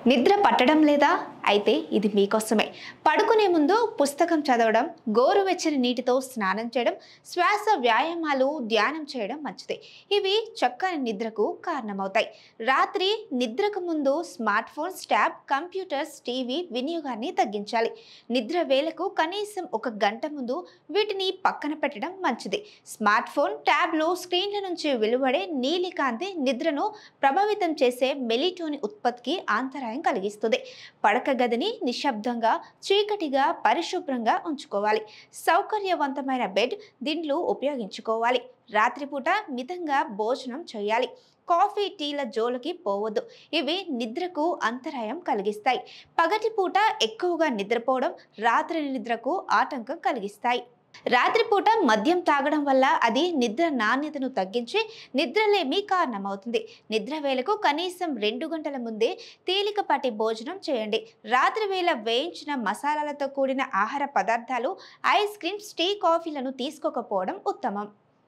నిద్ర పట్టడం లేదా? అయితే ఇది మీకోసమే. పడుకునే ముందు పుస్తకం చదవడం, గోరువెచ్చని నీటితో స్నానం చేయడం, శ్వాస వ్యాయామాలు, ధ్యానం చేయడం మంచిది. ఇవి చక్కని నిద్రకు కారణమవుతాయి. రాత్రి నిద్రకు ముందు smart phones, tab, computers, TV వినియోగాన్ని తగ్గించాలి. నిద్ర వేళకు కనీసం 1 గంట ముందు వీటిని పక్కన పెట్టడం మంచిది. స్మార్ట్ ఫోన్, ట్యాబ్లో స్క్రీన్ల నుంచి వెలువడే నీలి కాంతి నిద్రను ప్రభావితం చేసే మెలిటోనిన్ ఉత్పత్తికి అంతరాయం కలిగిస్తుంది. పడక గదిని నిశ్శబ్దంగా, చీకటిగా, పరిశుభ్రంగా ఉంచుకోవాలి. సౌకర్యవంతమైన బెడ్, దిండ్లు ఉపయోగించుకోవాలి. రాత్రిపూట మితంగా భోజనం చేయాలి. కాఫీ, టీల జోలికి పోవద్దు. ఇవి నిద్రకు అంతరాయం కలిగిస్తాయి. పగటిపూట ఎక్కువగా నిద్రపోవడం రాత్రి నిద్రకు ఆటంకం కలిగిస్తాయి. రాత్రిపూట మద్యం తాగడం వల్ల అది నిద్ర నాణ్యతను తగ్గించి నిద్రలేమి కారణమవుతుంది. నిద్ర వేళకు కనీసం 2 గంటల ముందే తేలికపాటి భోజనం చేయండి. రాత్రి వేళ వేయించిన మసాలాలతో కూడిన ఆహార పదార్థాలు, ఐస్ క్రీమ్స్, టీ, కాఫీలను తీసుకోకపోవడం ఉత్తమం.